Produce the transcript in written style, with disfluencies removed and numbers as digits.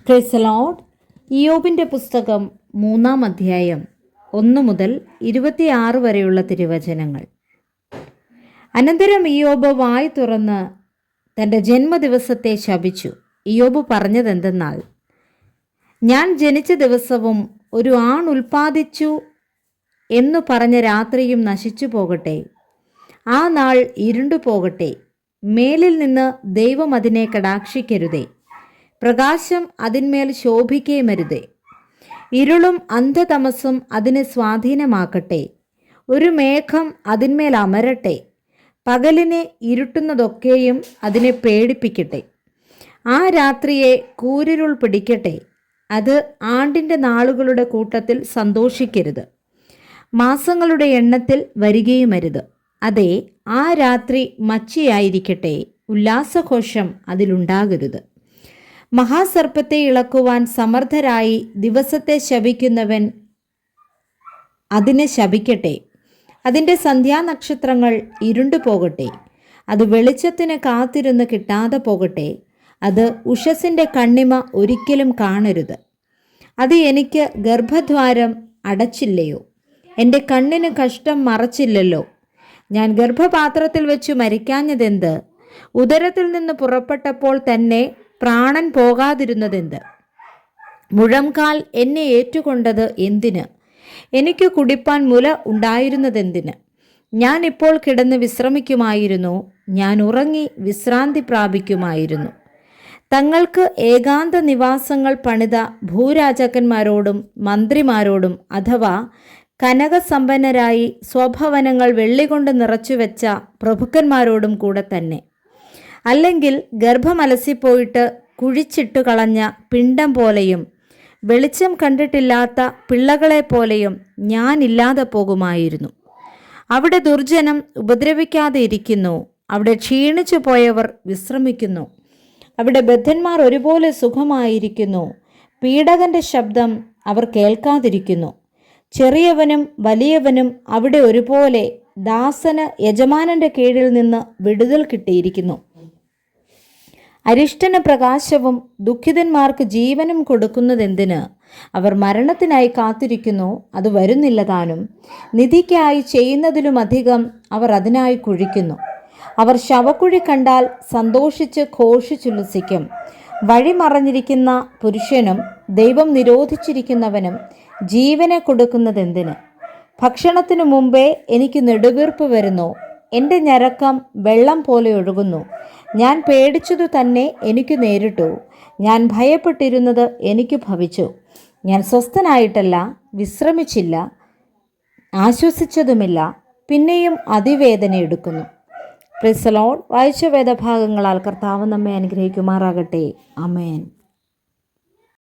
Praise the Lord. ഇയ്യോബിൻ്റെ പുസ്തകം 3-ാം അധ്യായം 1 മുതൽ 26 വരെയുള്ള തിരുവചനങ്ങൾ. അനന്തരം ഇയ്യോബ് വായ് തുറന്ന് തൻ്റെ ജന്മദിവസത്തെ ശപിച്ചു. ഇയ്യോബ് പറഞ്ഞതെന്തെന്നാൽ, ഞാൻ ജനിച്ച ദിവസവും ഒരു ആൺ ഉൽപ്പാദിച്ചു എന്നു പറഞ്ഞ രാത്രിയും നശിച്ചു പോകട്ടെ. ആ നാൾ ഇരുണ്ടു പോകട്ടെ. മേലിൽ നിന്ന് ദൈവം അതിനെ കടാക്ഷിക്കരുതേ. പ്രകാശം അതിന്മേൽ ശോഭിക്കേമരുതേ. ഇരുളും അന്ധതമസും അതിനെ സ്വാധീനമാക്കട്ടെ. ഒരു മേഘം അതിന്മേൽ അമരട്ടെ. പകലിനെ ഇരുട്ടുന്നതൊക്കെയും അതിനെ പേടിപ്പിക്കട്ടെ. ആ രാത്രിയെ കൂരിരുൾ പിടിക്കട്ടെ. അത് ആണ്ടിൻ്റെ നാളുകളുടെ കൂട്ടത്തിൽ സന്തോഷിക്കരുത്. മാസങ്ങളുടെ എണ്ണത്തിൽ വരികയുമരുത്. അതെ, ആ രാത്രി മച്ചിയായിരിക്കട്ടെ. ഉല്ലാസഘോഷം അതിലുണ്ടാകരുത്. മഹാസർപ്പത്തെ ഇളക്കുവാൻ സമർത്ഥരായി ദിവസത്തെ ശപിക്കുന്നവൻ അതിനെ ശപിക്കട്ടെ. അതിൻ്റെ സന്ധ്യാനക്ഷത്രങ്ങൾ ഇരുണ്ടു പോകട്ടെ. അത് വെളിച്ചത്തിന് കാത്തിരുന്ന് കിട്ടാതെ പോകട്ടെ. അത് ഉഷസ്സിൻ്റെ കണ്ണിമ ഒരിക്കലും കാണരുത്. അത് എനിക്ക് ഗർഭദ്വാരം അടച്ചില്ലയോ? എൻ്റെ കണ്ണിന് കഷ്ടം മറച്ചില്ലല്ലോ? ഞാൻ ഗർഭപാത്രത്തിൽ വെച്ച് മരിക്കാഞ്ഞതെന്ത്? ഉദരത്തിൽ നിന്ന് പുറപ്പെട്ടപ്പോൾ തന്നെ പ്രാണൻ പോകാതിരുന്നതെന്ത്? മുഴംകാൽ എന്നെ ഏറ്റുകൊണ്ടത് എന്തിന്? എനിക്ക് കുടിപ്പാൻ മുല ഉണ്ടായിരുന്നതെന്തിന്? ഞാൻ ഇപ്പോൾ കിടന്ന് വിശ്രമിക്കുമായിരുന്നു. ഞാൻ ഉറങ്ങി വിശ്രാന്തി പ്രാപിക്കുമായിരുന്നു. തങ്ങൾക്ക് ഏകാന്ത നിവാസങ്ങൾ പണിത ഭൂരാജാക്കന്മാരോടും മന്ത്രിമാരോടും അഥവാ കനകസമ്പന്നരായി സ്വഭവനങ്ങൾ വെള്ളികൊണ്ട് നിറച്ചുവെച്ച പ്രഭുക്കന്മാരോടും കൂടെ തന്നെ. അല്ലെങ്കിൽ ഗർഭമലസിപ്പോയിട്ട് കുഴിച്ചിട്ടു കളഞ്ഞ പിണ്ടം പോലെയും വെളിച്ചം കണ്ടിട്ടില്ലാത്ത പിള്ളകളെപ്പോലെയും ഞാനില്ലാതെ പോകുമായിരുന്നു. അവിടെ ദുർജനം ഉപദ്രവിക്കാതെ ഇരിക്കുന്നു. അവിടെ ക്ഷീണിച്ചു പോയവർ വിശ്രമിക്കുന്നു. അവിടെ ബദ്ധന്മാർ ഒരുപോലെ സുഖമായിരിക്കുന്നു. പീഡകന്റെ ശബ്ദം അവർ കേൾക്കാതിരിക്കുന്നു. ചെറിയവനും വലിയവനും അവിടെ ഒരുപോലെ. ദാസന് യജമാനന്റെ കീഴിൽ നിന്ന് വിടുതൽ കിട്ടിയിരിക്കുന്നു. അരിഷ്ടന് പ്രകാശവും ദുഃഖിതന്മാർക്ക് ജീവനും കൊടുക്കുന്നതെന്തിന്? അവർ മരണത്തിനായി കാത്തിരിക്കുന്നു, അത് വരുന്നില്ല താനും. നിധിക്കായി ചെയ്യുന്നതിലുമധികം അവർ അതിനായി കുഴിക്കുന്നു. അവർ ശവക്കുഴി കണ്ടാൽ സന്തോഷിച്ച് ഘോഷിച്ചുല്ലസിക്കും. വഴി മറഞ്ഞിരിക്കുന്ന പുരുഷനും ദൈവം നിരോധിച്ചിരിക്കുന്നവനും ജീവനെ കൊടുക്കുന്നതെന്തിന്? ഭക്ഷണത്തിനു മുമ്പേ എനിക്ക് നെടുവീർപ്പ് വരുന്നു. എൻ്റെ ഞരക്കം വെള്ളം പോലെ ഒഴുകുന്നു. ഞാൻ പേടിച്ചതു തന്നെ എനിക്ക് നേരിട്ടു. ഞാൻ ഭയപ്പെട്ടിരുന്നത് എനിക്ക് ഭവിച്ചു. ഞാൻ സ്വസ്ഥനായിട്ടല്ല, വിശ്രമിച്ചില്ല, ആശ്വസിച്ചതുമില്ല, പിന്നെയും അതിവേദന എടുക്കുന്നു. Praise the Lord. വായിച്ച വേദഭാഗങ്ങളാൽ കർത്താവ് നമ്മെ അനുഗ്രഹിക്കുമാറാകട്ടെ. ആമേൻ.